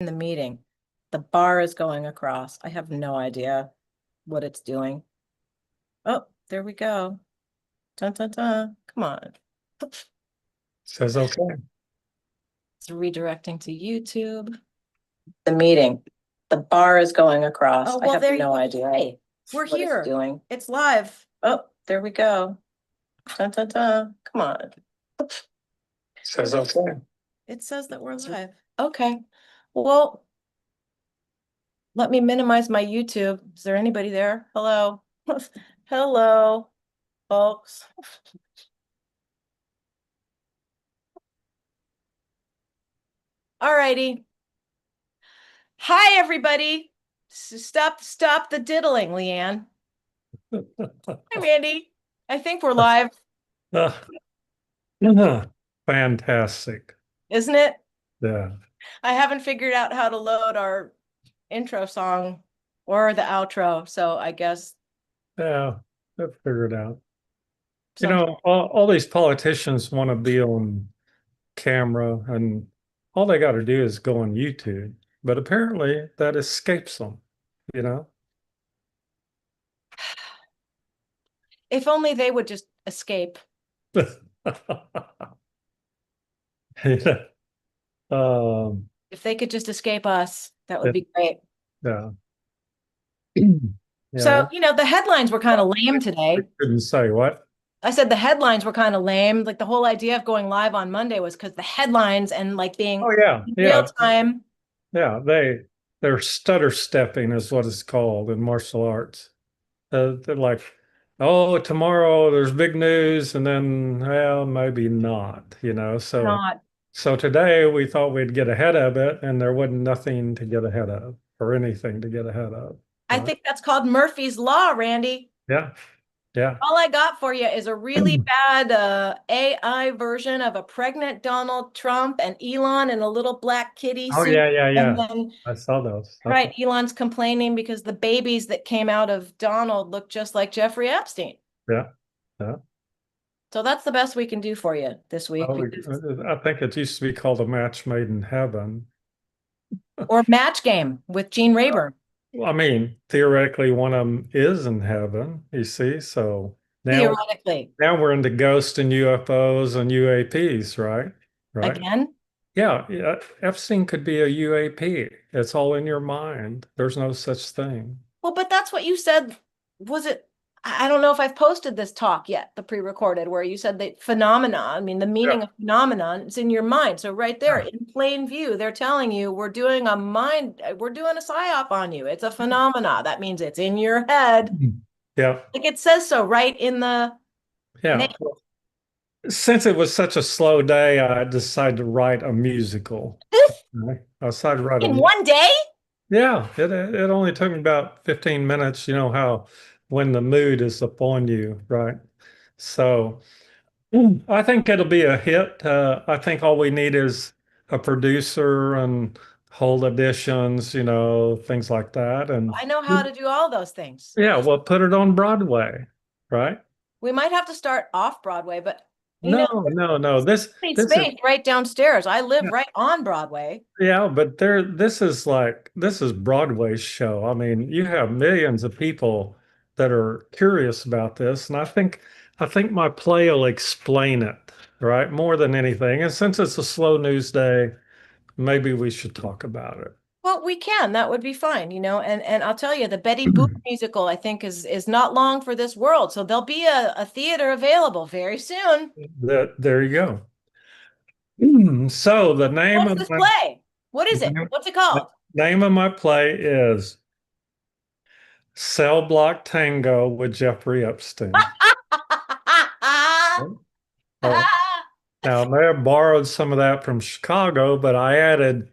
in the meeting. The bar is going across. I have no idea what it's doing. Oh, there we go. Dun, dun, dun. Come on. Says okay. It's redirecting to YouTube. The meeting. The bar is going across. Oh, I well, have there you no go. idea Hey, we're what it's here. doing. It's live. Oh, there we go. Dun, dun, dun. Come on. Says okay. It says that we're live. Okay. Well, let me minimize my YouTube. Is there anybody there? Hello? Hello, folks. All righty. Hi, everybody. Stop the diddling, Leanne. Hi, Randy. I think we're live, Fantastic. isn't it? Yeah. I haven't figured out how to load our intro song or the outro, so I guess Yeah. I'll figure it out. You some. know, all these politicians want to be on camera, and all they got to do is go on YouTube. But apparently that escapes them, you know? If only they would just escape. Yeah. Um, If they could just escape us, that would yeah. be great. Yeah. So, Yeah. the headlines were kind of lame I today. couldn't say what. I said the headlines were kind of lame. Like the whole idea of going live on Monday was because the headlines and like being Oh yeah. in real Yeah. time. Yeah. They're stutter stepping is what it's called in martial arts. They're like, oh, tomorrow there's big news, and then, well, maybe not, you know. Not. So today we thought we'd get ahead of it, and there wasn't nothing to get ahead of or anything to get ahead of, I right? think that's called Murphy's Law, Randy. Yeah, yeah. All I got for you is a really bad AI version of a pregnant Donald Trump and Elon in a little black kitty Oh suit. yeah, yeah, And yeah. then, I saw those. Okay. right, Elon's complaining because the babies that came out of Donald look just like Jeffrey Epstein. Yeah, yeah. So that's the best we can do for you this week. I think it used to be called a match made in heaven. Or Match Game with Gene Rayburn. Well, I mean, theoretically, one of them is in heaven, you see. So now Theoretically. Now we're into ghosts and UFOs and UAPs, right? Right. Again? Yeah, yeah. Epstein could be a UAP. It's all in your mind. There's no such thing. Well, but that's what you said. Was it? I don't know if I've posted this talk yet, the pre-recorded, where you said that phenomena, I mean, the Yeah. meaning of phenomenon is in your mind. So right there Yeah. in plain view, they're telling you we're doing a psyop on you. It's a phenomena. That means it's in your head. Yeah. Like it says so right in the name. Yeah. Since it was such a slow day, I decided to write a musical. Right? I decided to write In a, one day? yeah, it only took me about 15 minutes. You know how when the mood is upon you, right? So I think it'll be a hit. I think all we need is a producer and hold editions, you know, things like that. And I know how to do all those things. yeah, well, put it on Broadway, right? We might have to start off Broadway, but No, no, no. This is space right downstairs. I live right on Broadway. yeah, but this is Broadway's show. I mean, you have millions of people that are curious about this, and I think my play will explain it, right? More than anything. And since it's a slow news day, maybe we should talk about it. Well, we can. That would be fine, and I'll tell you, the Betty Boop musical, I think, is not long for this world. So there'll be a theater available very soon. There you go. So What's this play? What is it? What's it the called? name of my play is Cell Block Tango with Jeffrey Epstein. Oh, now, I may have borrowed some of that from Chicago, but I added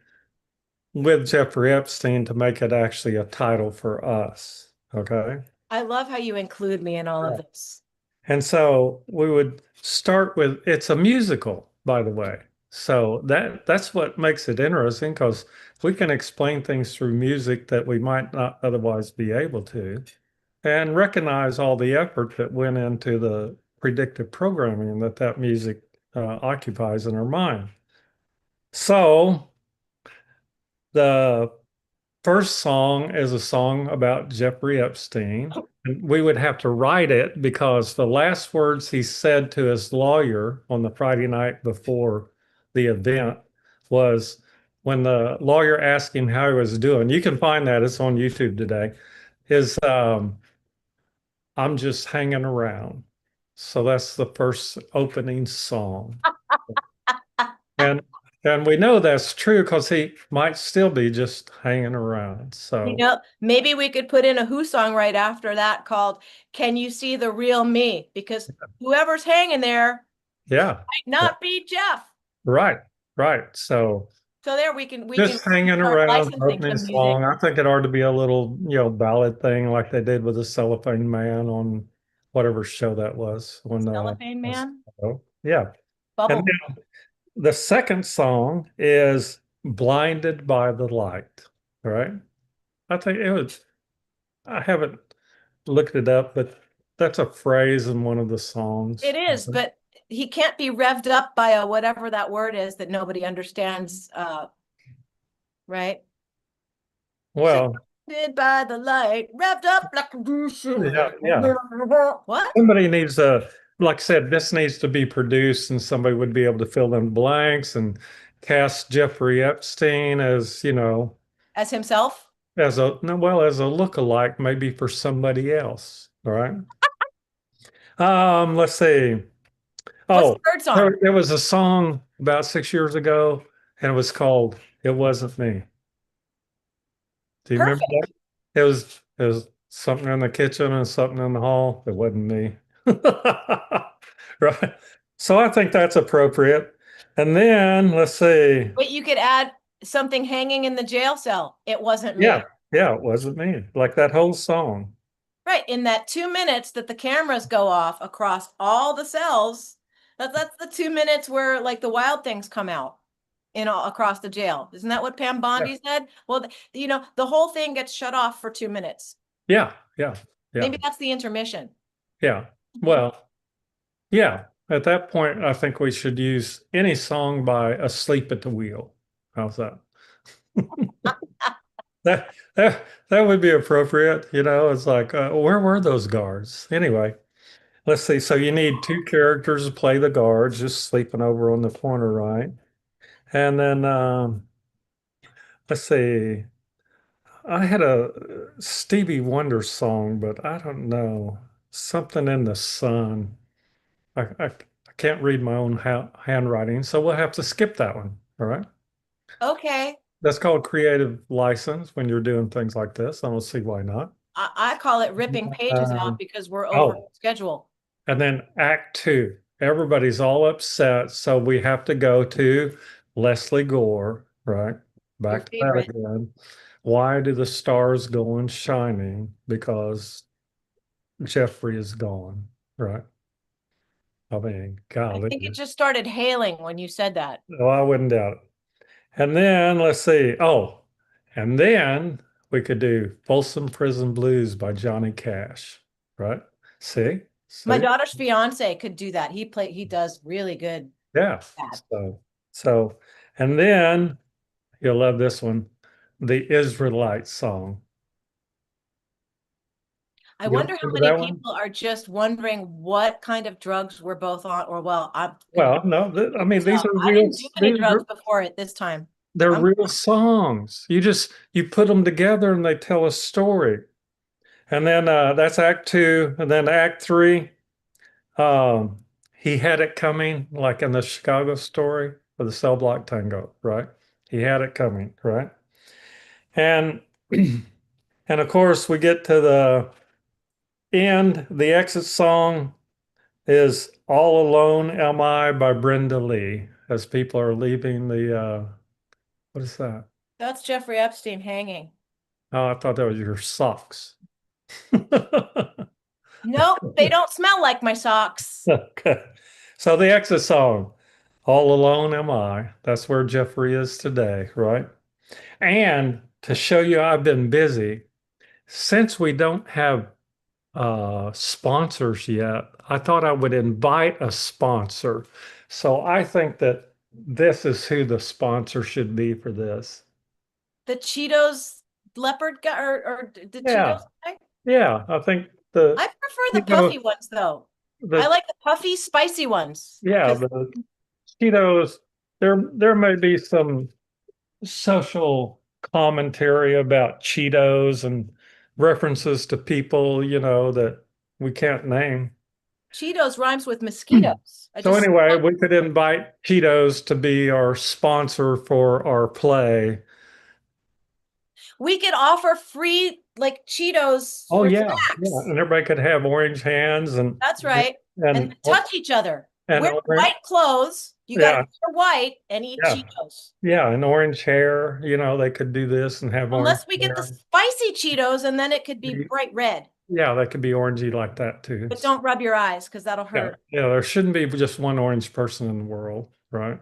with Jeffrey Epstein to make it actually a title for us. Okay. I love how you include me in all of this. And so we would start with it's a musical, by the way. So that's what makes it interesting because we can explain things through music that we might not otherwise be able to, and recognize all the effort that went into the predictive programming that music occupies in our mind. So the first song is a song about Jeffrey Epstein. And we would have to write it because the last words he said to his lawyer on the Friday night before the event was when the lawyer asked him how he was doing. You can find that, it's on YouTube today. Is I'm just hanging around. So that's the first opening song. And and we know that's true because he might still be just hanging around. So Maybe we could put in a Who song right after that called "Can You See the Real Me?" Because whoever's hanging there yeah, might not be Jeff. right, right. So So there we can just hanging start around, licensing opening some music. song. I think it ought to be a little, ballad thing like they did with the Cellophane Man on whatever show that was when Cellophane Man, yeah. And Bubble. then the second song is Blinded by the Light. All right. I think it was, I haven't looked it up, but that's a phrase in one of the songs. It is, but he can't be revved up by a whatever that word is that nobody understands. Right? Well, Surrounded by the light, revved up like a goose. yeah. What? Somebody needs to, like I said, this needs to be produced and somebody would be able to fill in blanks and cast Jeffrey Epstein as, As himself? as a, no, well, as a lookalike, maybe for somebody else. All right. Let's see. What's Oh, the third song? there was a song about 6 years ago and it was called It Wasn't Me. Do you remember Perfect. that? It was something in the kitchen and something in the hall. It wasn't me. Right. So I think that's appropriate. And then let's see. But you could add something hanging in the jail cell. It wasn't me. Yeah, yeah, it wasn't me. Like that whole song. Right. In that 2 minutes that the cameras go off across all the cells, that's the 2 minutes where like the wild things come out across the jail. Isn't that what Pam Bondi said? Well, the whole thing gets shut off for 2 minutes. Yeah, yeah, yeah, Maybe that's the intermission. yeah. Well, yeah. At that point, I think we should use any song by Asleep at the Wheel. How's that? That that would be appropriate. It's like, where were those guards? Anyway, let's see. So you need two characters to play the guards, just sleeping over on the corner, right? And then let's see. I had a Stevie Wonder song, but I don't know. Something in the sun. I can't read my own handwriting, so we'll have to skip that one. All right. Okay. That's called creative license when you're doing things like this. I don't see why not. I call it ripping pages out because we're over Oh, schedule. and then Act Two. Everybody's all upset, so we have to go to Leslie Gore, right? Your Back to that favorite. again. Why do the stars go on shining? Because Jeffrey is gone, right? I mean, I golly. think it just started hailing when you said that. Oh, I wouldn't doubt it. And then let's see. Oh, and then we could do Folsom Prison Blues by Johnny Cash, right? See? My See? daughter's fiance could do that. He does really good. Yeah. That. So, and then you'll love this one, the Israelite song. I You wonder how remember many that one? people are just wondering what kind of drugs we're both on, or well, Well, no, I mean these are I real. didn't do any drugs before it this time. They're I'm real songs. You put them together and they tell a story. And then that's Act Two, and then Act Three. Um, he had it coming, like in the Chicago story for the Cell Block Tango, right? He had it coming, right? And and of course we get to the end. The exit song is "All Alone Am I" by Brenda Lee, as people are leaving the. What is that? That's Jeffrey Epstein hanging. Oh, I thought that was your socks. Nope, they don't smell like my socks. Okay. So the exit song, All Alone Am I. That's where Jeffrey is today, right? And to show you I've been busy, since we don't have sponsors yet, I thought I would invite a sponsor. So I think that this is who the sponsor should be for this. the Cheetos leopard guy or the Yeah. Cheetos guy? Yeah. I think the I prefer the Cheetos, puffy ones though. I the like the puffy, spicy ones. yeah, 'Cause the Cheetos, there may be some social commentary about Cheetos and references to people, that we can't name. Cheetos rhymes with mosquitoes. I So just anyway, we could invite Cheetos to be our sponsor for our play. we could offer free like Cheetos Oh for yeah, yeah, snacks. and everybody could have orange hands That's right. And and touch each other. and Wear orange, white clothes. You got to yeah, wear white and eat yeah, Cheetos. yeah, and orange hair. They could do this and have orange Unless we get the hair. spicy Cheetos and then it could be bright red. Yeah, that could be orangey like that too. But don't rub your eyes because that'll Yeah, hurt. yeah, there shouldn't be just one orange person in the world, right?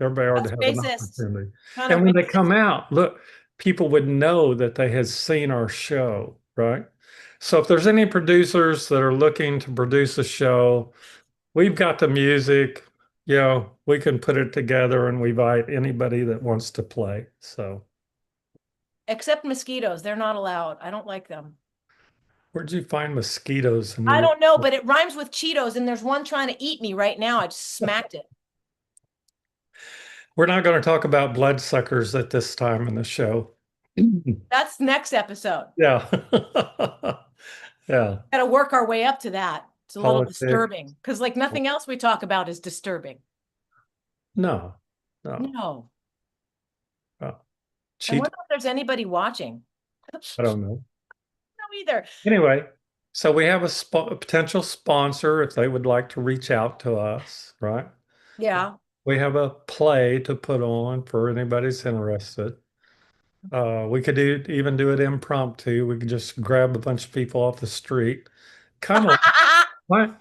Everybody ought to That's have an racist. opportunity. Kind of And when they racist. come out, look, people would know that they had seen our show, right? So if there's any producers that are looking to produce a show, we've got the music, we can put it together and we invite anybody that wants to play. So Except mosquitoes. They're not allowed. I don't like them. where'd you find mosquitoes in I your? don't know, but it rhymes with Cheetos and there's one trying to eat me right now. I just smacked it. We're not going to talk about bloodsuckers at this time in the show. That's next episode. Yeah. Yeah. Got to work our way up to that. It's a little Politics. disturbing because like nothing else we talk about is disturbing. No. No. No. I Cheat. wonder if there's anybody watching. I don't know. No, either. Anyway, so we have a potential sponsor if they would like to reach out to us, right? Yeah. We have a play to put on for anybody that's interested. We could even do it impromptu. We could just grab a bunch of people off the street, kind of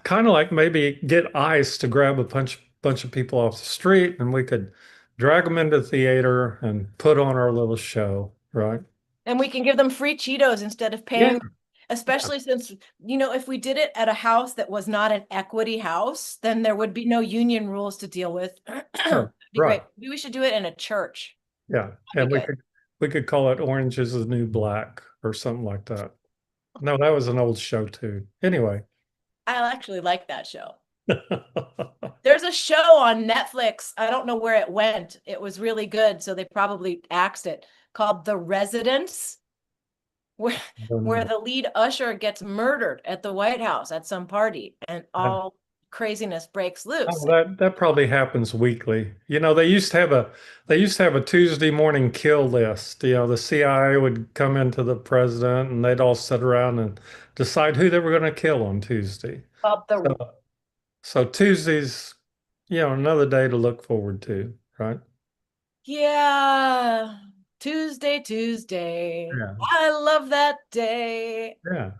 kind of like maybe get ICE to grab a bunch of people off the street, and we could drag them into the theater and put on our little show, right? And we can give them free Cheetos instead of paying, especially since, if we did it at a house that was not an equity house, then there would be no union rules to deal with. Sure. Be Right. great. Maybe we should do it in a church. Yeah, That'd and be we could call it Orange is the New Black or something like that. No, that was an old show too. Anyway. I actually like that show. There's a show on Netflix. I don't know where it went. It was really good, so they probably axed it, called The Residence, where the lead usher gets murdered at the White House at some party and all craziness breaks loose. Oh, that probably happens weekly. They used to have a Tuesday morning kill list. The CIA would come into the president and they'd all sit around and decide who they were going to kill on Tuesday. So Tuesday's, another day to look forward to, right? Yeah. Tuesday. Yeah. I love that day. Yeah.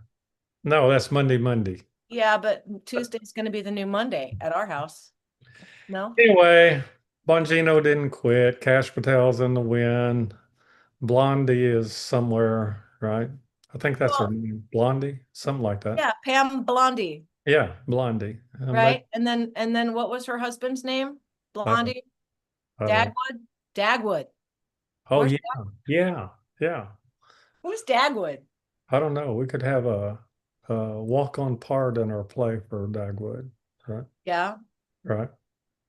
No, that's Monday. Yeah, but Tuesday's going to be the new Monday at our house. No? Anyway, Bongino didn't quit. Cash Patel's in the win. Blondie is somewhere, right? I think that's her name. Blondie, something like that. Yeah, Pam Blondie. Yeah, Blondie. Right? And then what was her husband's name? Blondie? Dagwood. Oh, Where's yeah. Who's Dagwood? I don't know. We could have a walk-on part in our play for Dagwood, right? Yeah. Right.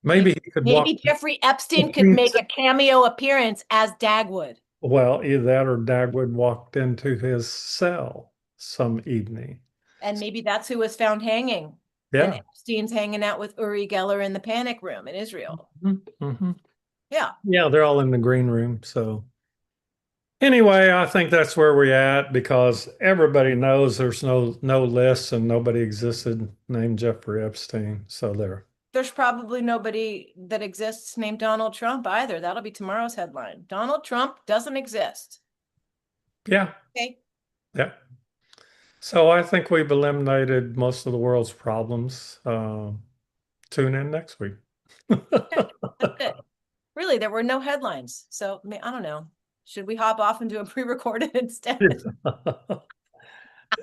Maybe he could walk. Maybe Jeffrey Epstein could make a cameo appearance as Dagwood. Well, either that or Dagwood walked into his cell some evening. And maybe that's who was found hanging. Yeah. And Epstein's hanging out with Uri Geller in the panic room in Israel. Mm-hmm. Yeah. Yeah, they're all in the green room. So anyway, I think that's where we're at because everybody knows there's no list and nobody existed named Jeffrey Epstein. So there's probably nobody that exists named Donald Trump either. That'll be tomorrow's headline. Donald Trump doesn't exist. Yeah. Okay. Yeah. So I think we've eliminated most of the world's problems. Tune in next week. That's it. Really, there were no headlines. So I don't know. Should we hop off and do a pre-recorded instead?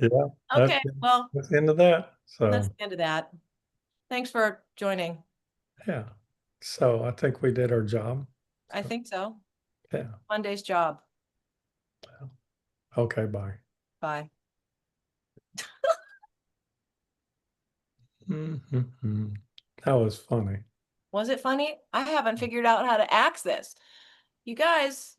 Yeah. Okay. Well, that's the end of that. So that's the end of that. Thanks for joining. Yeah. So I think we did our job. I think so. Yeah. Monday's job. Okay, bye. Bye. Mhm. That was funny. Was it funny? I haven't figured out how to axe this. You guys,